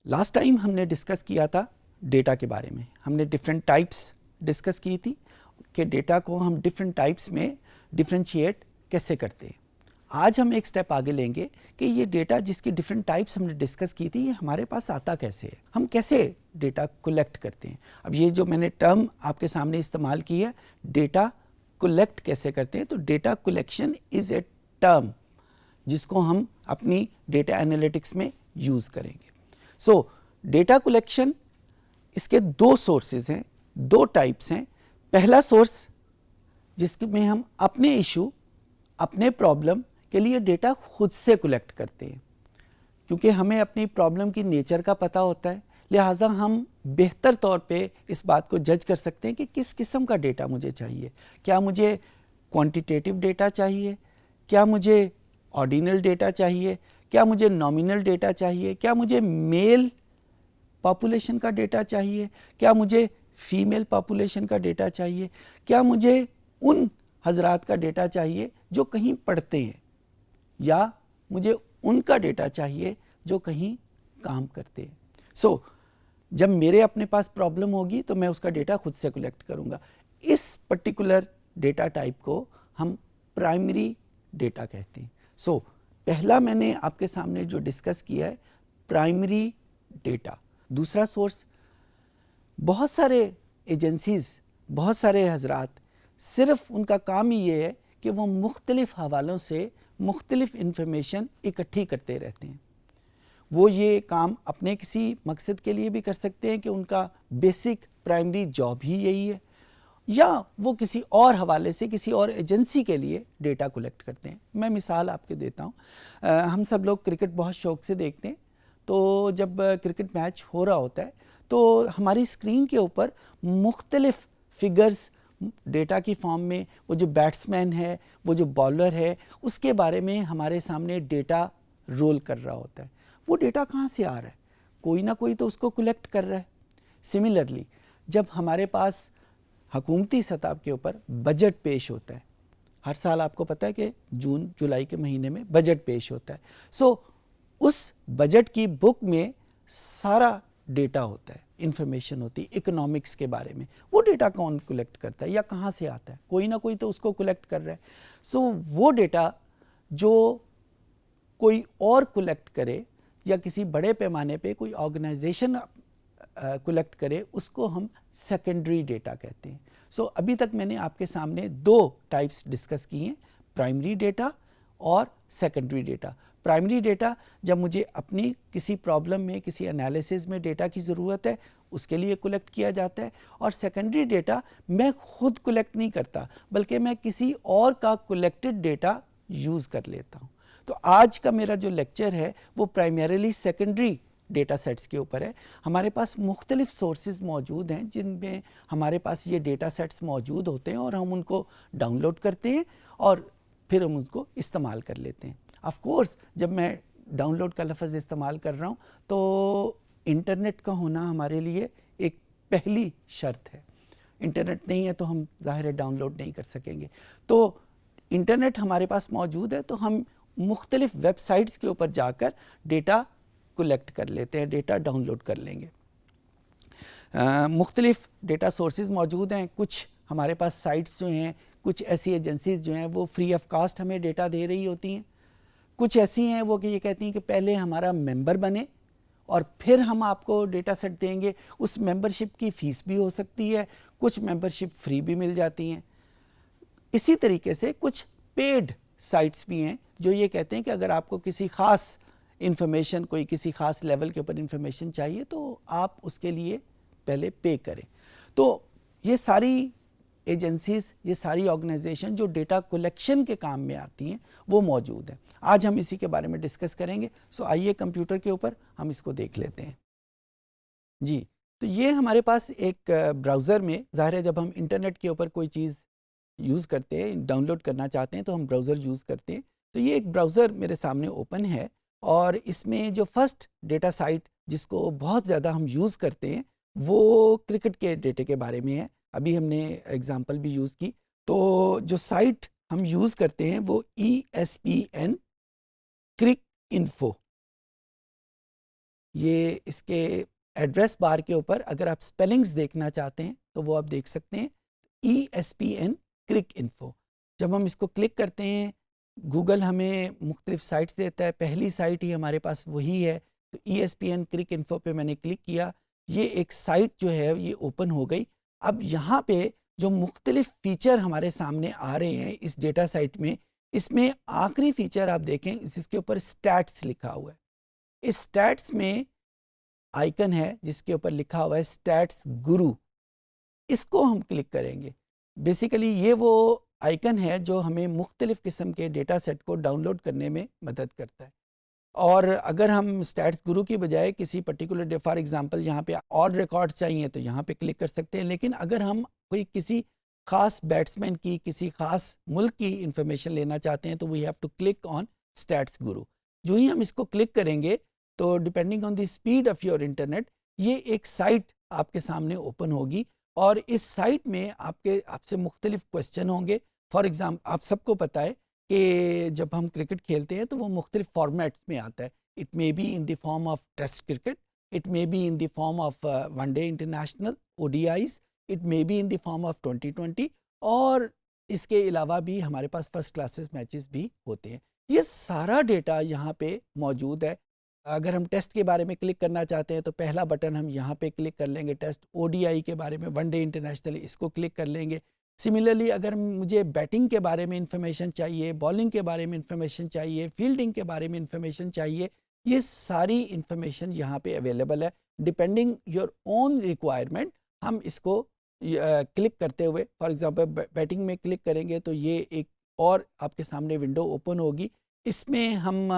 Last time ہم نے discuss کیا تھا ڈیٹا کے بارے میں. ہم نے ڈفرینٹ ٹائپس ڈسکس کی تھی کہ ڈیٹا کو ہم ڈفرینٹ ٹائپس میں ڈفرینشیٹ کیسے کرتے ہیں. آج ہم ایک سٹیپ آگے لیں گے کہ یہ ڈیٹا جس کی ڈفرینٹ ٹائپس ہم نے ڈسکس کی تھی یہ ہمارے پاس آتا کیسے ہے, ہم کیسے ڈیٹا کلیکٹ کرتے ہیں. اب یہ جو میں نے ٹرم آپ کے سامنے استعمال کی ہے ڈیٹا کلیکٹ کیسے کرتے ہیں, تو data collection is a term جس کو ہم اپنی ڈیٹا انالیٹکس میں یوز کریں گے. سو ڈیٹا کلیکشن اس کے دو سورسز ہیں, دو ٹائپس ہیں. پہلا سورس جس میں ہم اپنے ایشو اپنے پرابلم کے لیے ڈیٹا خود سے کلیکٹ کرتے ہیں, کیونکہ ہمیں اپنی پرابلم کی نیچر کا پتہ ہوتا ہے, لہٰذا ہم بہتر طور پہ اس بات کو جج کر سکتے ہیں کہ کس قسم کا ڈیٹا مجھے چاہیے. کیا مجھے کوانٹیٹیو ڈیٹا چاہیے, کیا مجھے آرڈینل ڈیٹا چاہیے, کیا مجھے نامینل ڈیٹا چاہیے, کیا مجھے میل پاپولیشن کا ڈیٹا چاہیے, کیا مجھے فیمیل پاپولیشن کا ڈیٹا چاہیے, کیا مجھے ان حضرات کا ڈیٹا چاہیے جو کہیں پڑھتے ہیں, یا مجھے ان کا ڈیٹا چاہیے جو کہیں کام کرتے ہیں. سو جب میرے اپنے پاس پرابلم ہوگی تو میں اس کا ڈیٹا خود سے کلیکٹ کروں گا. اس پرٹیکولر ڈیٹا ٹائپ کو ہم پرائمری ڈیٹا کہتے ہیں. سو پہلا میں نے آپ کے سامنے جو ڈسکس کیا ہے پرائمری ڈیٹا. دوسرا سورس, بہت سارے ایجنسیز, بہت سارے حضرات صرف ان کا کام ہی یہ ہے کہ وہ مختلف حوالوں سے مختلف انفارمیشن اکٹھی کرتے رہتے ہیں. وہ یہ کام اپنے کسی مقصد کے لیے بھی کر سکتے ہیں کہ ان کا بیسک پرائمری جاب ہی یہی ہے, یا وہ کسی اور حوالے سے کسی اور ایجنسی کے لیے ڈیٹا کلیکٹ کرتے ہیں. میں مثال آپ کے دیتا ہوں. ہم سب لوگ کرکٹ بہت شوق سے دیکھتے ہیں, تو جب کرکٹ میچ ہو رہا ہوتا ہے تو ہماری اسکرین کے اوپر مختلف فگرز ڈیٹا کی فارم میں, وہ جو بیٹسمین ہے, وہ جو بالر ہے, اس کے بارے میں ہمارے سامنے ڈیٹا رول کر رہا ہوتا ہے. وہ ڈیٹا کہاں سے آ رہا ہے؟ کوئی نہ کوئی تو اس کو کلیکٹ کر رہا ہے. سملرلی جب ہمارے پاس حکومتی سطح کے اوپر بجٹ پیش ہوتا ہے, ہر سال آپ کو پتہ ہے کہ جون جولائی کے مہینے میں بجٹ پیش ہوتا ہے. سو اس بجٹ کی بک میں سارا ڈیٹا ہوتا ہے, انفارمیشن ہوتی ہے اکنامکس کے بارے میں. وہ ڈیٹا کون کلیکٹ کرتا ہے یا کہاں سے آتا ہے؟ کوئی نہ کوئی تو اس کو کلیکٹ کر رہا ہے. سو وہ ڈیٹا جو کوئی اور کلیکٹ کرے یا کسی بڑے پیمانے پہ کوئی آرگنائزیشن کلیکٹ کرے, اس کو ہم سیکنڈری ڈیٹا کہتے ہیں. سو ابھی تک میں نے آپ کے سامنے دو ٹائپس ڈسکس کی ہیں, پرائمری ڈیٹا اور سیکنڈری ڈیٹا. پرائمری ڈیٹا جب مجھے اپنی کسی پرابلم میں, کسی انالیسز میں ڈیٹا کی ضرورت ہے, اس کے لیے کلیکٹ کیا جاتا ہے. اور سیکنڈری ڈیٹا میں خود کلیکٹ نہیں کرتا, بلکہ میں کسی اور کا کلیکٹڈ ڈیٹا یوز کر لیتا ہوں. تو آج کا میرا جو لیکچر ہے وہ پرائمریلی سیکنڈری ڈیٹا سیٹس کے اوپر ہے. ہمارے پاس مختلف سورسز موجود ہیں جن میں ہمارے پاس یہ ڈیٹا سیٹس موجود ہوتے ہیں, اور ہم ان کو ڈاؤن لوڈ کرتے ہیں اور پھر ہم ان کو استعمال کر لیتے ہیں. آف کورس جب میں ڈاؤن لوڈ کا لفظ استعمال کر رہا ہوں تو انٹرنیٹ کا ہونا ہمارے لیے ایک پہلی شرط ہے. انٹرنیٹ نہیں ہے تو ہم ظاہر ہے ڈاؤن لوڈ نہیں کر سکیں گے. تو انٹرنیٹ ہمارے پاس موجود ہے تو ہم مختلف ویب سائٹس کے اوپر جا کر ڈیٹا کلیکٹ کر لیتے ہیں, ڈیٹا ڈاؤن لوڈ کر لیں گے. مختلف ڈیٹا سورسز موجود ہیں. کچھ ہمارے پاس سائٹس جو ہیں, کچھ ایسی ایجنسیز جو ہیں وہ فری آف کاسٹ ہمیں ڈیٹا دے رہی ہوتی ہیں. کچھ ایسی ہیں وہ کہ یہ کہتی ہیں کہ پہلے ہمارا ممبر بنے اور پھر ہم آپ کو ڈیٹا سیٹ دیں گے. اس ممبرشپ کی فیس بھی ہو سکتی ہے, کچھ ممبرشپ فری بھی مل جاتی ہیں. اسی طریقے سے کچھ پیڈ سائٹس بھی ہیں جو یہ کہتے ہیں کہ اگر آپ کو کسی خاص انفارمیشن, کوئی کسی خاص لیول کے اوپر انفارمیشن چاہیے تو آپ اس کے لیے پہلے پے کریں. تو یہ ساری ایجنسیز, یہ ساری آرگنائزیشن جو ڈیٹا کلیکشن کے کام میں آتی ہیں وہ موجود ہیں. آج ہم اسی کے بارے میں ڈسکس کریں گے. سو آئیے کمپیوٹر کے اوپر ہم اس کو دیکھ لیتے ہیں. جی, تو یہ ہمارے پاس ایک براؤزر میں, ظاہر ہے جب ہم انٹرنیٹ کے اوپر کوئی چیز یوز کرتے ہیں، ڈاؤن لوڈ کرنا چاہتے ہیں تو ہم براؤزر یوز کرتے ہیں. تو یہ ایک براؤزر میرے سامنے اوپن ہے اور اس میں جو فرسٹ ڈیٹا سائٹ جس کو بہت زیادہ ہم یوز کرتے ہیں وہ کرکٹ کے ڈیٹے کے بارے میں ہے. ابھی ہم نے ایگزامپل بھی یوز کی. تو جو سائٹ ہم یوز کرتے ہیں وہ ESPN کرک انفو. یہ اس کے ایڈریس بار کے اوپر اگر آپ سپیلنگز دیکھنا چاہتے ہیں تو وہ آپ دیکھ سکتے ہیں ESPN کرک انفو. جب ہم اس کو کلک کرتے ہیں گوگل ہمیں مختلف سائٹس دیتا ہے. پہلی سائٹ ہی ہمارے پاس وہی ہے. تو ESPN کرک انفو پہ میں نے کلک کیا. یہ ایک سائٹ جو ہے یہ اوپن ہو گئی. اب یہاں پہ جو مختلف فیچر ہمارے سامنے آ رہے ہیں اس ڈیٹا سائٹ میں، اس میں آخری فیچر آپ دیکھیں جس کے اوپر اسٹیٹس لکھا ہوا ہے. اس اسٹیٹس میں آئیکن ہے جس کے اوپر لکھا ہوا ہے اسٹیٹس گرو. اس کو ہم کلک کریں گے. بیسیکلی یہ وہ آئیکن ہے جو ہمیں مختلف قسم کے ڈیٹا سیٹ کو ڈاؤن لوڈ کرنے میں مدد کرتا ہے. اور اگر ہم اسٹیٹس گرو کی بجائے کسی پرٹیکولر فار ایگزامپل یہاں پہ اور ریکارڈ چاہیے تو یہاں پہ کلک کر سکتے ہیں. لیکن اگر ہم کوئی کسی خاص بیٹسمین کی کسی خاص ملک کی انفارمیشن لینا چاہتے ہیں تو we have to click on status grow. جو ہی ہم اس کو کلک کریں گے تو depending on the speed of your internet یہ ایک سائٹ آپ کے سامنے اوپن ہوگی اور اس سائٹ میں آپ سے مختلف کوسچن ہوں گے. فار ایگزامپل آپ سب کو پتہ ہے کہ جب ہم کرکٹ کھیلتے ہیں تو وہ مختلف فارمیٹس میں آتا ہے. It may be in the form of test cricket, it may be in the form of one day international ODIs, it may be in the form of 2020 اور اس کے علاوہ بھی ہمارے پاس فرسٹ کلاسز میچز بھی ہوتے ہیں. یہ سارا ڈیٹا یہاں پہ موجود ہے. اگر ہم ٹیسٹ کے بارے میں کلک کرنا چاہتے ہیں تو پہلا بٹن ہم یہاں پہ کلک کر لیں گے. ٹیسٹ ODI کے بارے میں ون ڈے انٹرنیشنل اس کو کلک کر لیں گے. سملرلی اگر مجھے بیٹنگ کے بارے میں انفارمیشن چاہیے, بالنگ کے بارے میں انفارمیشن چاہیے, فیلڈنگ کے بارے میں انفارمیشن چاہیے, یہ ساری انفارمیشن یہاں پہ اویلیبل ہے. ڈپینڈنگ یور اون ریکوائرمنٹ ہم اس کو کلک کرتے ہوئے فار ایگزامپل بیٹنگ میں کلک کریں گے تو یہ ایک اور آپ کے سامنے ونڈو اوپن ہوگی. اس میں ہم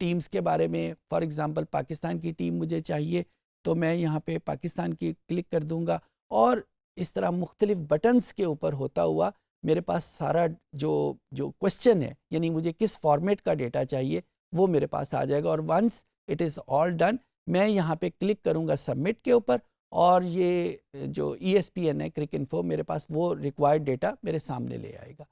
ٹیمز کے بارے میں فار ایگزامپل پاکستان کی ٹیم مجھے چاہیے تو میں یہاں پہ پاکستان کی کلک کر دوں گا اور اس طرح مختلف بٹنز کے اوپر ہوتا ہوا میرے پاس سارا جو کوسچن ہے یعنی مجھے کس فارمیٹ کا ڈیٹا چاہیے وہ میرے پاس آ جائے گا. اور once it is all done میں یہاں پہ کلک کروں گا سبمٹ کے اوپر اور یہ جو ESPN ہے کرک انفو میرے پاس وہ ریکوائرڈ ڈیٹا میرے سامنے لے آئے گا.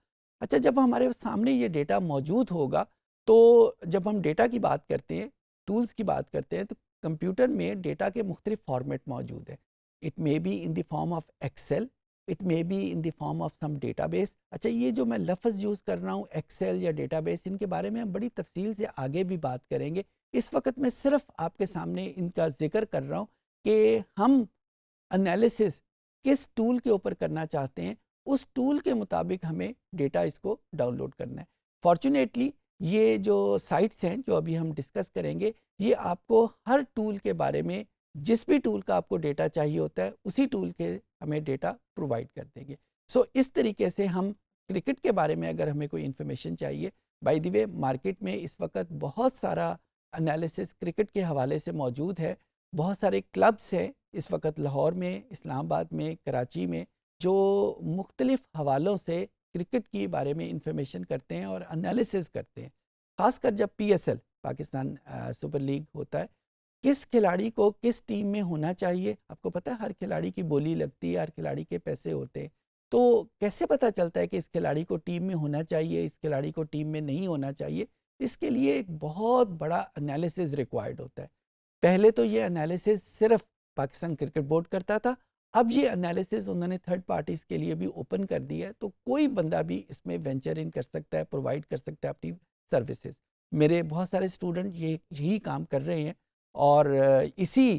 اچھا, جب ہمارے سامنے یہ ڈیٹا موجود ہوگا تو جب ہم ڈیٹا کی بات کرتے ہیں, ٹولز کی بات کرتے ہیں تو کمپیوٹر میں ڈیٹا کے مختلف فارمیٹ موجود ہیں. It may be in the form of Excel, it may be in the form of some database. اچھا, یہ جو میں لفظ یوز کر رہا ہوں ایکسل یا ڈیٹا بیس, ان کے بارے میں ہم بڑی تفصیل سے آگے بھی بات کریں گے. اس وقت میں صرف آپ کے سامنے ان کا ذکر کر رہا ہوں کہ ہم انالیسس کس ٹول کے اوپر کرنا چاہتے ہیں, اس ٹول کے مطابق ہمیں ڈیٹا اس کو ڈاؤن لوڈ کرنا ہے. فارچونیٹلی یہ جو سائٹس ہیں جو ابھی ہم ڈسکس کریں گے یہ آپ کو ہر ٹول کے بارے میں جس بھی ٹول کا آپ کو ڈیٹا چاہیے ہوتا ہے اسی ٹول کے ہمیں ڈیٹا پرووائڈ کر دیں گے. اس طریقے سے ہم کرکٹ کے بارے میں اگر ہمیں کوئی انفارمیشن چاہیے, بائی دی وے مارکیٹ میں اس وقت بہت سارا انالیسس کرکٹ کے حوالے سے موجود ہے. بہت سارے کلبس ہیں اس وقت لاہور میں, اسلام آباد میں, کراچی میں جو مختلف حوالوں سے کرکٹ کے بارے میں انفارمیشن کرتے ہیں اور انالیسس کرتے ہیں. خاص کر جب PSL پاکستان سپر لیگ ہوتا ہے, کس کھلاڑی کو کس ٹیم میں ہونا چاہیے, آپ کو پتہ ہے ہر کھلاڑی کی بولی لگتی ہے, ہر کھلاڑی کے پیسے ہوتے ہیں, تو کیسے پتہ چلتا ہے کہ اس کھلاڑی کو ٹیم میں ہونا چاہیے, اس کھلاڑی کو ٹیم میں نہیں ہونا چاہیے؟ اس کے لیے ایک بہت بڑا انالیسس ریکوائرڈ ہوتا ہے. پہلے تو یہ انالیسس صرف پاکستان کرکٹ بورڈ کرتا تھا, اب یہ انالیسس انہوں نے تھرڈ پارٹیز کے لیے بھی اوپن کر دیا ہے, تو کوئی بندہ بھی اس میں وینچر ان کر سکتا ہے, پرووائڈ کر سکتا ہے اپنی سروسز. میرے بہت سارے اسٹوڈنٹ یہی کام کر رہے ہیں اور اسی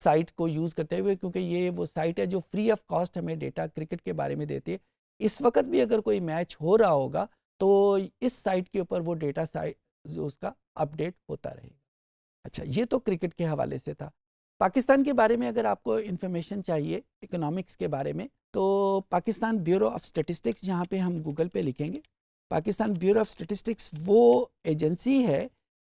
سائٹ کو یوز کرتے ہوئے, کیونکہ یہ وہ سائٹ ہے جو فری آف کاسٹ ہمیں ڈیٹا کرکٹ کے بارے میں دیتی ہے. اس وقت بھی اگر کوئی میچ ہو رہا ہوگا تو اس سائٹ کے اوپر وہ ڈیٹا سائٹ جو اس کا اپڈیٹ ہوتا رہے گا. اچھا, یہ تو کرکٹ کے حوالے سے تھا. پاکستان کے بارے میں اگر آپ کو انفارمیشن چاہیے اکنامکس کے بارے میں تو پاکستان بیورو آف اسٹیٹسٹکس, جہاں پہ ہم گوگل پہ لکھیں گے پاکستان بیورو آف اسٹیٹسٹکس, وہ ایجنسی ہے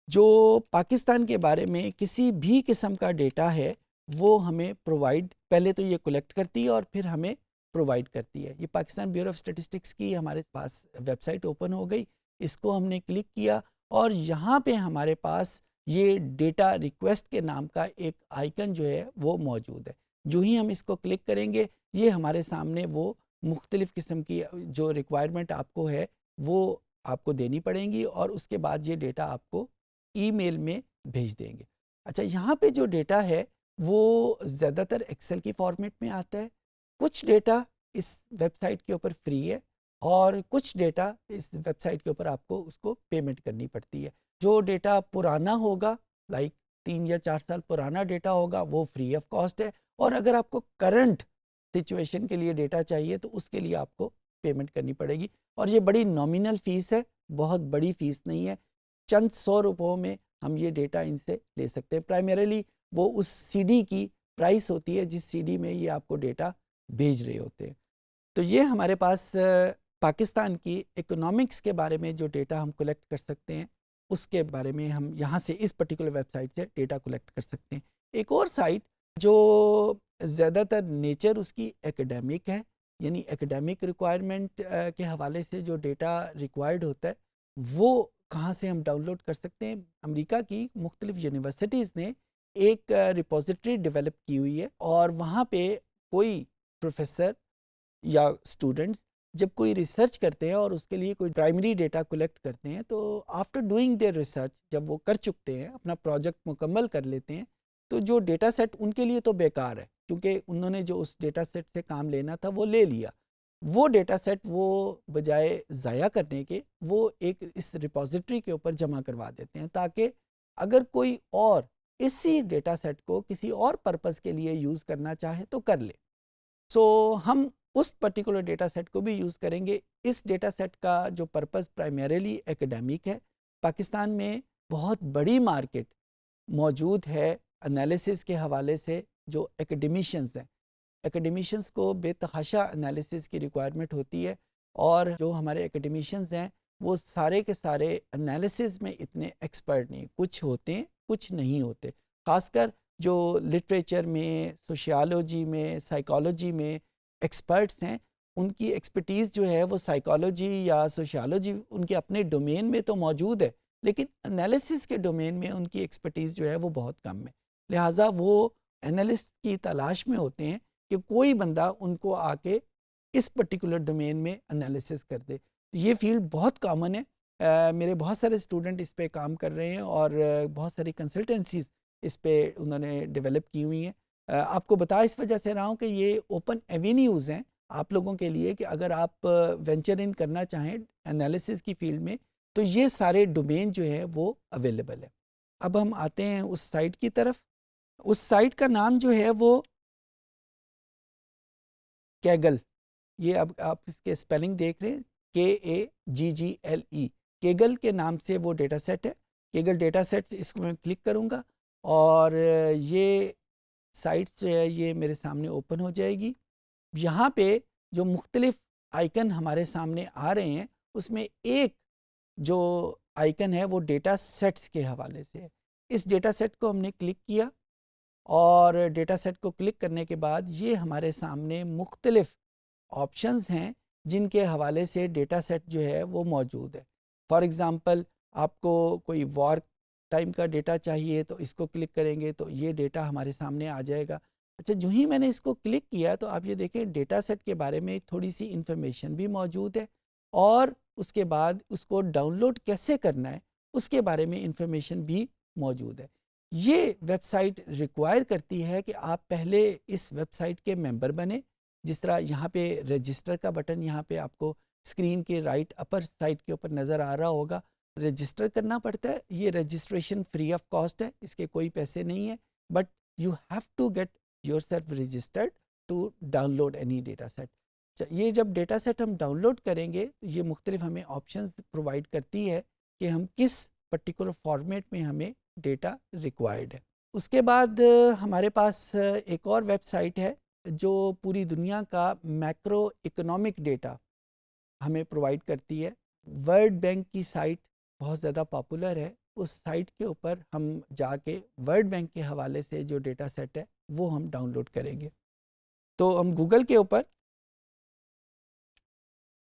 جو پاکستان کے بارے میں کسی بھی قسم کا ڈیٹا ہے وہ ہمیں پرووائڈ, پہلے تو یہ کلیکٹ کرتی ہے اور پھر ہمیں پرووائڈ کرتی ہے. یہ پاکستان بیورو آف اسٹیٹسٹکس کی ہمارے پاس ویب سائٹ اوپن ہو گئی. اس کو ہم نے کلک کیا اور یہاں پہ ہمارے پاس یہ ڈیٹا ریکویسٹ کے نام کا ایک آئیکن جو ہے وہ موجود ہے. جو ہی ہم اس کو کلک کریں گے یہ ہمارے سامنے وہ مختلف قسم کی جو ریکوائرمنٹ آپ کو ہے وہ آپ کو دینی پڑیں گی اور اس کے بعد یہ ڈیٹا آپ کو ای میل میں بھیج دیں گے. اچھا یہاں پہ جو ڈیٹا ہے وہ زیادہ تر ایکسل کی فارمیٹ میں آتا ہے. کچھ ڈیٹا اس ویب سائٹ کے اوپر فری ہے اور کچھ ڈیٹا اس ویب سائٹ کے اوپر آپ کو اس کو پیمنٹ کرنی پڑتی ہے. جو ڈیٹا پرانا ہوگا لائک 3 یا 4 سال پرانا ڈیٹا ہوگا وہ فری آف کاسٹ ہے اور اگر آپ کو کرنٹ سچویشن کے لیے ڈیٹا چاہیے تو اس کے لیے آپ کو پیمنٹ کرنی پڑے گی. اور یہ بڑی نامینل فیس ہے, بہت بڑی فیس نہیں ہے, چند 100 روپوں میں ہم یہ ڈیٹا ان سے لے سکتے ہیں. پرائمریلی وہ اس سی ڈی کی پرائس ہوتی ہے جس سی ڈی میں یہ آپ کو ڈیٹا بھیج رہے ہوتے ہیں. تو یہ ہمارے پاس پاکستان کی اکنامکس کے بارے میں جو ڈیٹا ہم کلیکٹ کر سکتے ہیں اس کے بارے میں ہم یہاں سے اس پرٹیکولر ویب سائٹ سے ڈیٹا کلیکٹ کر سکتے ہیں. ایک اور سائٹ جو زیادہ تر نیچر اس کی ایکڈیمک ہے, یعنی ایکڈیمک ریکوائرمنٹ کے حوالے سے جو ڈیٹا ریکوائرڈ ہوتا ہے وہ کہاں سے ہم ڈاؤن لوڈ کر سکتے ہیں. امریکہ کی مختلف یونیورسٹیز نے ایک ریپوزیٹری ڈیولپ کی ہوئی ہے اور وہاں پہ کوئی پروفیسر یا اسٹوڈنٹس جب کوئی ریسرچ کرتے ہیں اور اس کے لیے کوئی پرائمری ڈیٹا کلیکٹ کرتے ہیں تو آفٹر ڈوئنگ دیئر ریسرچ جب وہ کر چکتے ہیں, اپنا پروجیکٹ مکمل کر لیتے ہیں, تو جو ڈیٹا سیٹ ان کے لیے تو بیکار ہے کیونکہ انہوں نے جو اس ڈیٹا سیٹ سے کام لینا تھا وہ لے لیا. وہ ڈیٹا سیٹ وہ بجائے ضائع کرنے کے وہ ایک اس ریپوزیٹری کے اوپر جمع کروا دیتے ہیں تاکہ اگر کوئی اور اسی ڈیٹا سیٹ کو کسی اور پرپز کے لیے یوز کرنا چاہے تو کر لے. سو ہم اس پرٹیکولر ڈیٹا سیٹ کو بھی یوز کریں گے. اس ڈیٹا سیٹ کا جو پرپز پرائمریلی ایکڈیمک ہے. پاکستان میں بہت بڑی مارکیٹ موجود ہے انالیسس کے حوالے سے. جو ایکڈیمیشنز ہیں, ایکڈیمیشنز کو بے تحاشا انالیسس کی ریکوائرمنٹ ہوتی ہے اور جو ہمارے ایکڈیمیشنز ہیں وہ سارے کے سارے انالیسس میں اتنے ایکسپرٹ نہیں, کچھ ہوتے ہیں کچھ نہیں ہوتے. خاص کر جو لٹریچر میں, سوشیالوجی میں, سائیکالوجی میں ایکسپرٹس ہیں ان کی ایکسپرٹیز جو ہے وہ سائیکالوجی یا سوشیالوجی ان کے اپنے ڈومین میں تو موجود ہے لیکن انالیسس کے ڈومین میں ان کی ایکسپرٹیز جو ہے وہ بہت کم ہے. لہٰذا وہ انالسٹ کی تلاش میں ہوتے ہیں کہ کوئی بندہ ان کو آ کے اس پرٹیکولر ڈومین میں انالیسس کر دے. یہ فیلڈ بہت کامن ہے, میرے بہت سارے اسٹوڈنٹ اس پہ کام کر رہے ہیں اور بہت ساری کنسلٹنسیز اس پہ انہوں نے ڈیولپ کی ہوئی ہیں. آپ کو بتا اس وجہ سے رہا ہوں کہ یہ اوپن ایوینیوز ہیں آپ لوگوں کے لیے کہ اگر آپ وینچر ان کرنا چاہیں انالیسس کی فیلڈ میں تو یہ سارے ڈومین جو ہے وہ اویلیبل ہے. اب ہم آتے ہیں اس سائٹ کی طرف. اس سائٹ کا نام جو ہے وہ کیگل, یہ اب آپ اس کے اسپیلنگ دیکھ رہے ہیں KAGGLE, کیگل کے نام سے وہ ڈیٹا سیٹ ہے. کیگل ڈیٹا سیٹ اس کو میں کلک کروں گا اور یہ سائٹس جو ہے یہ میرے سامنے اوپن ہو جائے گی. یہاں پہ جو مختلف آئیکن ہمارے سامنے آ رہے ہیں اس میں ایک جو آئیکن ہے وہ ڈیٹا سیٹس کے حوالے سے ہے. اس ڈیٹا سیٹ کو ہم نے کلک کیا اور ڈیٹا سیٹ کو کلک کرنے کے بعد یہ ہمارے سامنے مختلف آپشنز ہیں جن کے حوالے سے ڈیٹا سیٹ جو ہے وہ موجود ہے. فار ایگزامپل آپ کو کوئی وار ٹائم کا ڈیٹا چاہیے تو اس کو کلک کریں گے تو یہ ڈیٹا ہمارے سامنے آ جائے گا. اچھا جو ہی میں نے اس کو کلک کیا تو آپ یہ دیکھیں ڈیٹا سیٹ کے بارے میں تھوڑی سی انفارمیشن بھی موجود ہے اور اس کے بعد اس کو ڈاؤن لوڈ کیسے کرنا ہے اس کے بارے میں انفارمیشن بھی موجود ہے. یہ ویب سائٹ ریکوائر کرتی ہے کہ آپ پہلے اس ویب سائٹ کے ممبر بنیں. جس طرح یہاں پہ رجسٹر کا بٹن یہاں پہ آپ کو اسکرین کے رائٹ اپر سائڈ کے اوپر نظر آ رہا ہوگا. رجسٹر کرنا پڑتا ہے. یہ رجسٹریشن فری آف کاسٹ ہے, اس کے کوئی پیسے نہیں ہیں, but you have to get yourself registered to download any data set. یہ جب ڈیٹا سیٹ ہم ڈاؤن لوڈ کریں گے یہ مختلف ہمیں آپشنز پرووائڈ کرتی ہے کہ ہم کس پرٹیکولر فارمیٹ میں ہمیں ڈیٹا ریکوائرڈ ہے. اس کے بعد ہمارے پاس ایک اور ویب سائٹ ہے جو پوری دنیا کا میکرو اکنامک ڈیٹا ہمیں پرووائڈ کرتی ہے. ورلڈ بینک کی سائٹ بہت زیادہ پاپولر ہے. اس سائٹ کے اوپر ہم جا کے ورلڈ بینک کے حوالے سے جو ڈیٹا سیٹ ہے وہ ہم ڈاؤن لوڈ کریں گے. تو ہم گوگل کے اوپر